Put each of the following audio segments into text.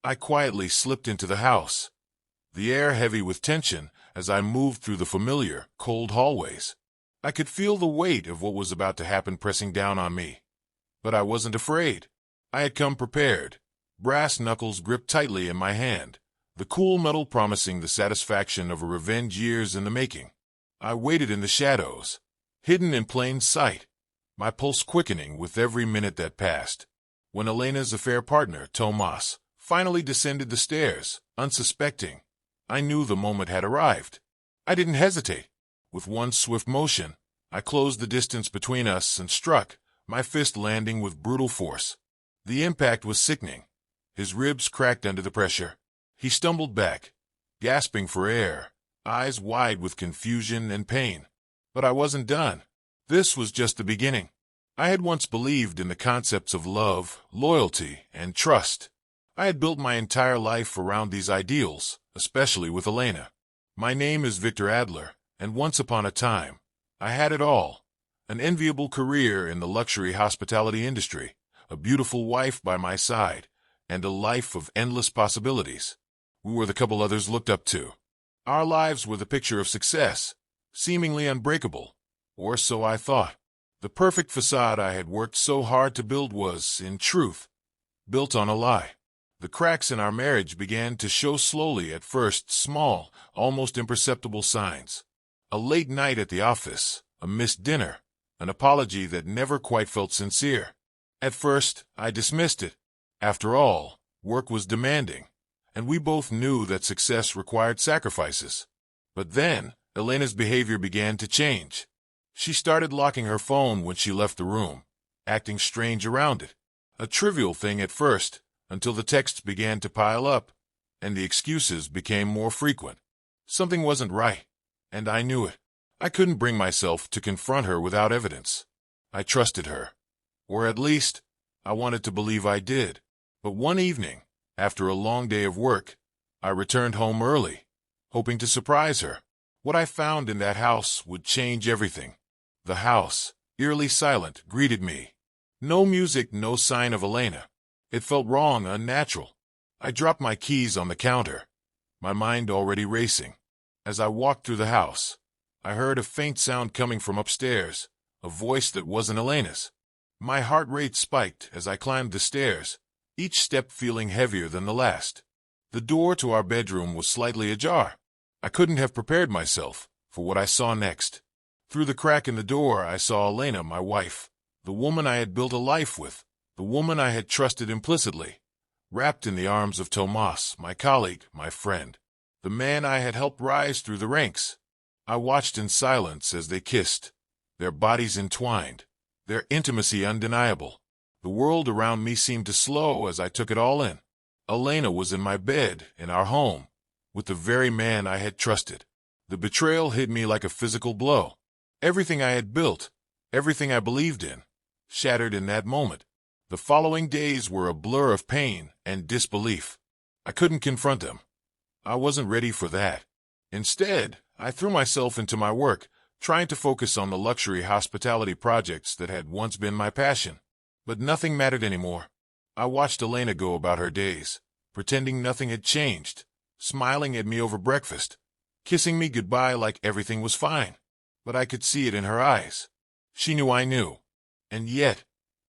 I quietly slipped into the house, the air heavy with tension as I moved through the familiar, cold hallways. I could feel the weight of what was about to happen pressing down on me. But I wasn't afraid. I had come prepared, brass knuckles gripped tightly in my hand, the cool metal promising the satisfaction of a revenge years in the making. I waited in the shadows, hidden in plain sight, my pulse quickening with every minute that passed. When Elena's affair partner, Tomas, finally descended the stairs, unsuspecting, I knew the moment had arrived. I didn't hesitate. With one swift motion, I closed the distance between us and struck, my fist landing with brutal force. The impact was sickening. His ribs cracked under the pressure. He stumbled back, gasping for air, eyes wide with confusion and pain. But I wasn't done. This was just the beginning. I had once believed in the concepts of love, loyalty, and trust. I had built my entire life around these ideals, especially with Elena. My name is Victor Adler, and once upon a time, I had it all. An enviable career in the luxury hospitality industry, a beautiful wife by my side, and a life of endless possibilities. We were the couple others looked up to. Our lives were the picture of success, seemingly unbreakable, or so I thought. The perfect facade I had worked so hard to build was, in truth, built on a lie. The cracks in our marriage began to show slowly at first, small, almost imperceptible signs. A late night at the office, a missed dinner, an apology that never quite felt sincere. At first, I dismissed it. After all, work was demanding, and we both knew that success required sacrifices. But then, Elena's behavior began to change. She started locking her phone when she left the room, acting strange around it. A trivial thing at first, until the texts began to pile up, and the excuses became more frequent. Something wasn't right, and I knew it. I couldn't bring myself to confront her without evidence. I trusted her, or at least, I wanted to believe I did. But one evening, after a long day of work, I returned home early, hoping to surprise her. What I found in that house would change everything. The house, eerily silent, greeted me. No music, no sign of Elena. It felt wrong, unnatural. I dropped my keys on the counter, my mind already racing. As I walked through the house, I heard a faint sound coming from upstairs, a voice that wasn't Elena's. My heart rate spiked as I climbed the stairs, each step feeling heavier than the last. The door to our bedroom was slightly ajar. I couldn't have prepared myself for what I saw next. Through the crack in the door, I saw Elena, my wife, the woman I had built a life with, the woman I had trusted implicitly, wrapped in the arms of Tomas, my colleague, my friend, the man I had helped rise through the ranks. I watched in silence as they kissed, their bodies entwined, their intimacy undeniable. The world around me seemed to slow as I took it all in. Elena was in my bed, in our home, with the very man I had trusted. The betrayal hit me like a physical blow. Everything I had built, everything I believed in, shattered in that moment. The following days were a blur of pain and disbelief. I couldn't confront them. I wasn't ready for that. Instead, I threw myself into my work, trying to focus on the luxury hospitality projects that had once been my passion. But nothing mattered anymore. I watched Elena go about her days, pretending nothing had changed, smiling at me over breakfast, kissing me goodbye like everything was fine. But I could see it in her eyes. She knew I knew. And yet,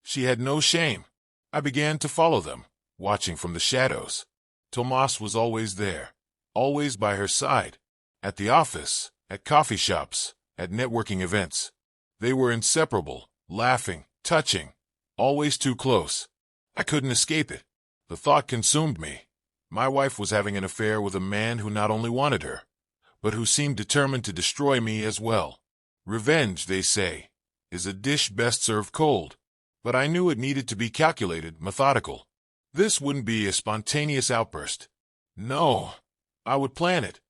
she had no shame. I began to follow them, watching from the shadows. Tomas was always there, always by her side. At the office, at coffee shops, at networking events. They were inseparable, laughing, touching, always too close. I couldn't escape it. The thought consumed me. My wife was having an affair with a man who not only wanted her, but who seemed determined to destroy me as well. Revenge, they say, is a dish best served cold. But I knew it needed to be calculated, methodical. This wouldn't be a spontaneous outburst. No, I would plan it,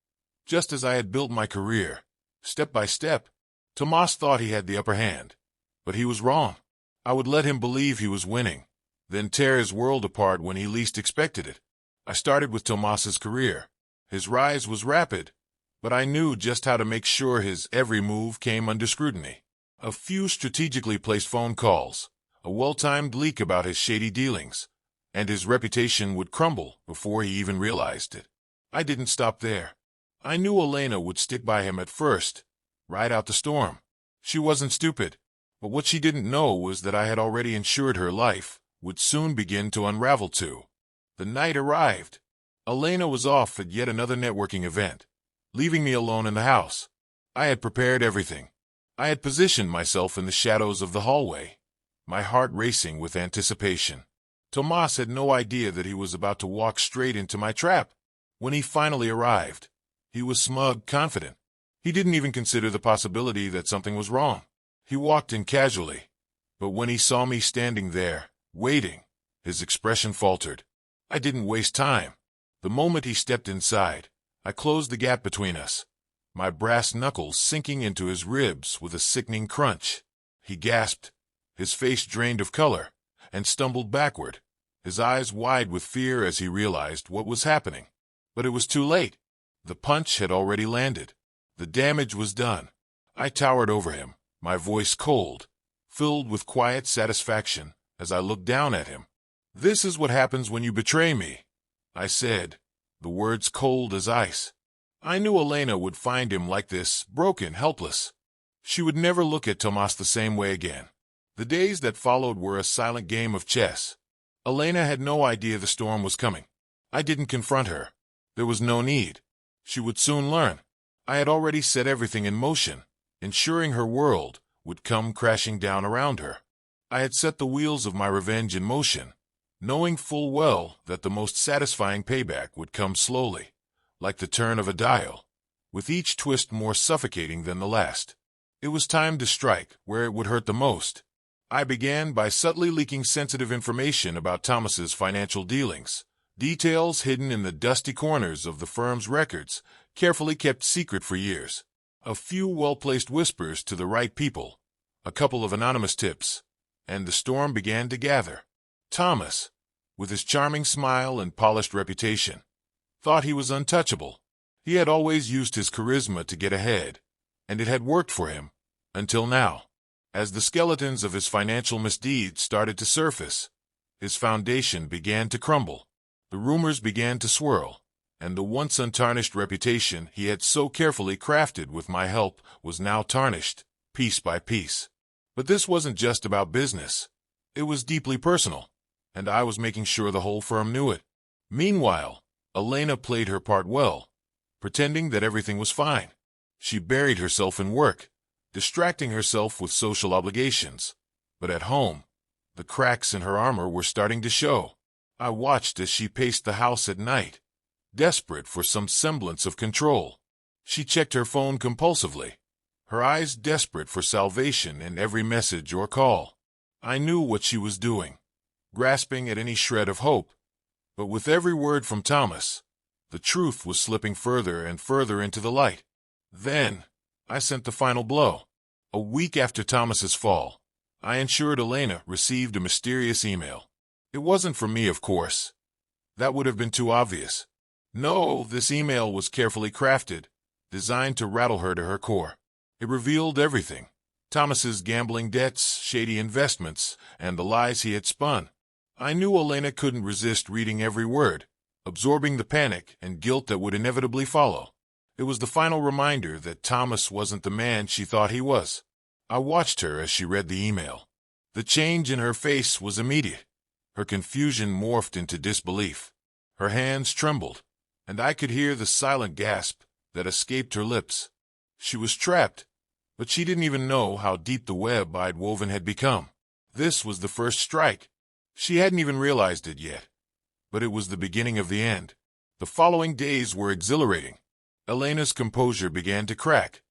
just as I had built my career, step by step. Tomas thought he had the upper hand, but he was wrong. I would let him believe he was winning, then tear his world apart when he least expected it. I started with Tomas's career. His rise was rapid, but I knew just how to make sure his every move came under scrutiny. A few strategically placed phone calls, a well-timed leak about his shady dealings, and his reputation would crumble before he even realized it. I didn't stop there. I knew Elena would stick by him at first, ride out the storm. She wasn't stupid, but what she didn't know was that I had already ensured her life would soon begin to unravel too. The night arrived. Elena was off at yet another networking event, leaving me alone in the house. I had prepared everything. I had positioned myself in the shadows of the hallway, my heart racing with anticipation. Tomas had no idea that he was about to walk straight into my trap. When he finally arrived, he was smug, confident. He didn't even consider the possibility that something was wrong. He walked in casually, but when he saw me standing there, waiting, his expression faltered. I didn't waste time. The moment he stepped inside, I closed the gap between us, my brass knuckles sinking into his ribs with a sickening crunch. He gasped, his face drained of color, and stumbled backward, his eyes wide with fear as he realized what was happening. But it was too late. The punch had already landed. The damage was done. I towered over him, my voice cold, filled with quiet satisfaction as I looked down at him. "This is what happens when you betray me," I said, the words cold as ice. I knew Elena would find him like this, broken, helpless. She would never look at Tomas the same way again. The days that followed were a silent game of chess. Elena had no idea the storm was coming. I didn't confront her. There was no need. She would soon learn. I had already set everything in motion, ensuring her world would come crashing down around her. I had set the wheels of my revenge in motion, knowing full well that the most satisfying payback would come slowly, like the turn of a dial, with each twist more suffocating than the last. It was time to strike where it would hurt the most. I began by subtly leaking sensitive information about Thomas's financial dealings, details hidden in the dusty corners of the firm's records, carefully kept secret for years. A few well-placed whispers to the right people, a couple of anonymous tips, and the storm began to gather. Thomas, with his charming smile and polished reputation, thought he was untouchable. He had always used his charisma to get ahead, and it had worked for him, until now. As the skeletons of his financial misdeeds started to surface, his foundation began to crumble. The rumors began to swirl, and the once untarnished reputation he had so carefully crafted with my help was now tarnished, piece by piece. But this wasn't just about business. It was deeply personal, and I was making sure the whole firm knew it. Meanwhile, Elena played her part well, pretending that everything was fine. She buried herself in work, distracting herself with social obligations. But at home, the cracks in her armor were starting to show. I watched as she paced the house at night, desperate for some semblance of control. She checked her phone compulsively, her eyes desperate for salvation in every message or call. I knew what she was doing, grasping at any shred of hope. But with every word from Thomas, the truth was slipping further and further into the light. Then, I sent the final blow. A week after Thomas's fall, I ensured Elena received a mysterious email. It wasn't from me, of course. That would have been too obvious. No, this email was carefully crafted, designed to rattle her to her core. It revealed everything: Thomas's gambling debts, shady investments, and the lies he had spun. I knew Elena couldn't resist reading every word, absorbing the panic and guilt that would inevitably follow. It was the final reminder that Thomas wasn't the man she thought he was. I watched her as she read the email. The change in her face was immediate. Her confusion morphed into disbelief. Her hands trembled, and I could hear the silent gasp that escaped her lips. She was trapped, but she didn't even know how deep the web I'd woven had become. This was the first strike. She hadn't even realized it yet, but it was the beginning of the end. The following days were exhilarating. Elena's composure began to crack,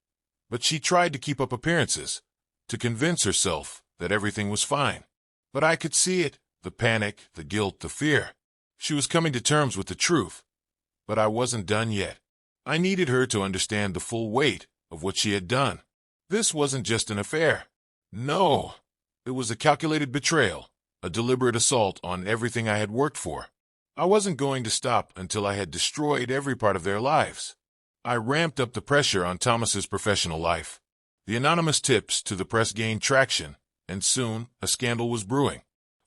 but she tried to keep up appearances, to convince herself that everything was fine. But I could see it, the panic, the guilt, the fear. She was coming to terms with the truth, but I wasn't done yet. I needed her to understand the full weight of what she had done. This wasn't just an affair. No, it was a calculated betrayal, a deliberate assault on everything I had worked for. I wasn't going to stop until I had destroyed every part of their lives. I ramped up the pressure on Thomas's professional life. The anonymous tips to the press gained traction, and soon a scandal was brewing.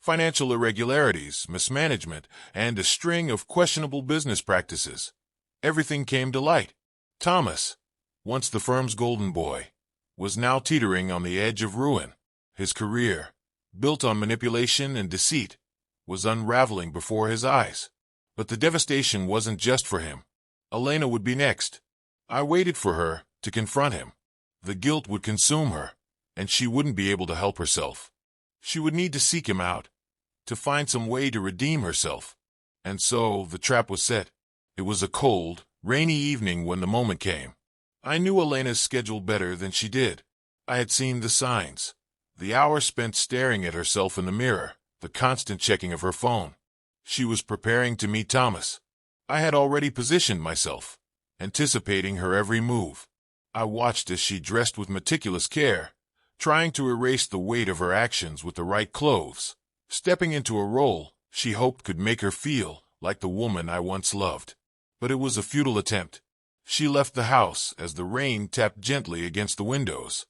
financial irregularities, mismanagement, and a string of questionable business practices. Everything came to light. Thomas, once the firm's golden boy, was now teetering on the edge of ruin. His career, built on manipulation and deceit, was unraveling before his eyes. But the devastation wasn't just for him. Elena would be next. I waited for her to confront him. The guilt would consume her, and she wouldn't be able to help herself. She would need to seek him out, to find some way to redeem herself. And so the trap was set. It was a cold, rainy evening when the moment came. I knew Elena's schedule better than she did. I had seen the signs. The hours spent staring at herself in the mirror, the constant checking of her phone. She was preparing to meet Thomas. I had already positioned myself, anticipating her every move. I watched as she dressed with meticulous care, trying to erase the weight of her actions with the right clothes, stepping into a role she hoped could make her feel like the woman I once loved. But it was a futile attempt. She left the house as the rain tapped gently against the windows,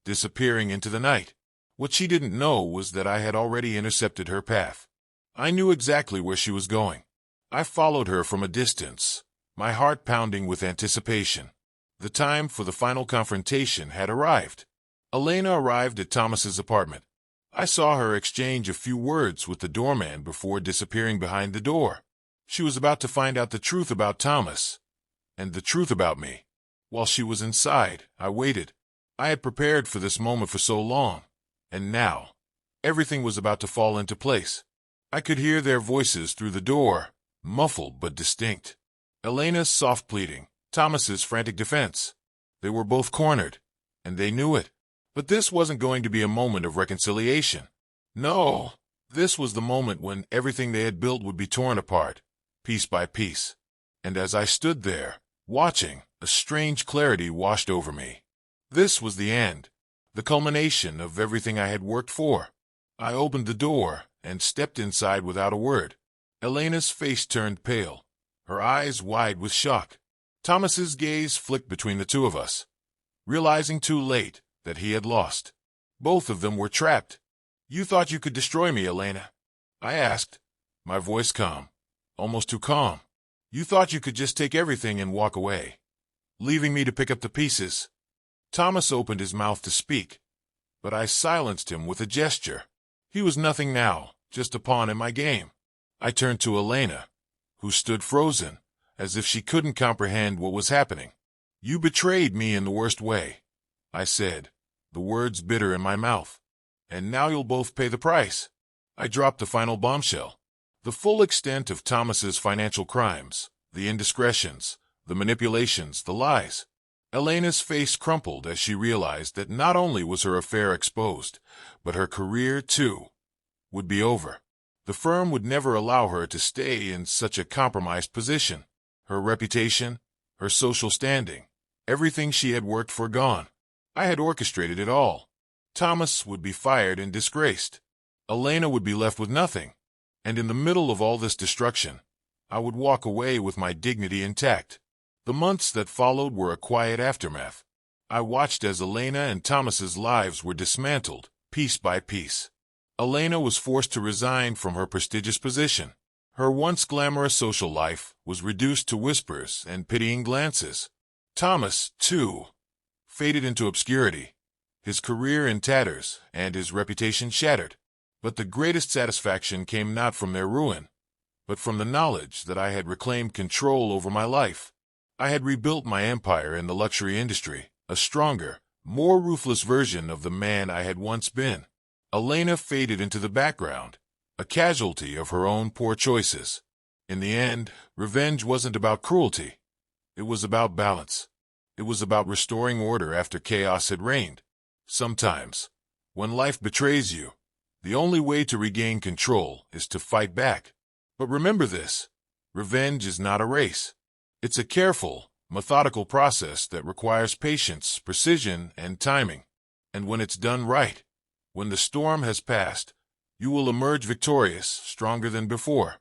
disappearing into the night. What she didn't know was that I had already intercepted her path. I knew exactly where she was going. I followed her from a distance, my heart pounding with anticipation. The time for the final confrontation had arrived. Elena arrived at Thomas's apartment. I saw her exchange a few words with the doorman before disappearing behind the door. She was about to find out the truth about Thomas, and the truth about me. While she was inside, I waited. I had prepared for this moment for so long, and now, everything was about to fall into place. I could hear their voices through the door, muffled but distinct. Elena's soft pleading, Thomas's frantic defense. They were both cornered, and they knew it. But this wasn't going to be a moment of reconciliation. No, this was the moment when everything they had built would be torn apart, piece by piece. And as I stood there, watching, a strange clarity washed over me. This was the end, the culmination of everything I had worked for. I opened the door and stepped inside without a word. Elena's face turned pale, her eyes wide with shock. Thomas's gaze flicked between the two of us, realizing too late that he had lost. Both of them were trapped. "You thought you could destroy me, Elena?" I asked, my voice calm, almost too calm. "You thought you could just take everything and walk away, leaving me to pick up the pieces?" Thomas opened his mouth to speak, but I silenced him with a gesture. He was nothing now, just a pawn in my game. I turned to Elena, who stood frozen, as if she couldn't comprehend what was happening. "You betrayed me in the worst way," I said, the words bitter in my mouth. "And now you'll both pay the price." I dropped the final bombshell. The full extent of Thomas's financial crimes, the indiscretions, the manipulations, the lies. Elena's face crumpled as she realized that not only was her affair exposed, but her career, too, would be over. The firm would never allow her to stay in such a compromised position. Her reputation, her social standing, everything she had worked for gone. I had orchestrated it all. Thomas would be fired and disgraced. Elena would be left with nothing. And in the middle of all this destruction, I would walk away with my dignity intact. The months that followed were a quiet aftermath. I watched as Elena and Thomas's lives were dismantled, piece by piece. Elena was forced to resign from her prestigious position. Her once glamorous social life was reduced to whispers and pitying glances. Thomas, too, faded into obscurity, his career in tatters and his reputation shattered. But the greatest satisfaction came not from their ruin, but from the knowledge that I had reclaimed control over my life. I had rebuilt my empire in the luxury industry, a stronger, more ruthless version of the man I had once been. Elena faded into the background, a casualty of her own poor choices. In the end, revenge wasn't about cruelty. It was about balance. It was about restoring order after chaos had reigned. Sometimes, when life betrays you, the only way to regain control is to fight back. But remember this, revenge is not a race. It's a careful, methodical process that requires patience, precision, and timing. And when it's done right, when the storm has passed, you will emerge victorious, stronger than before.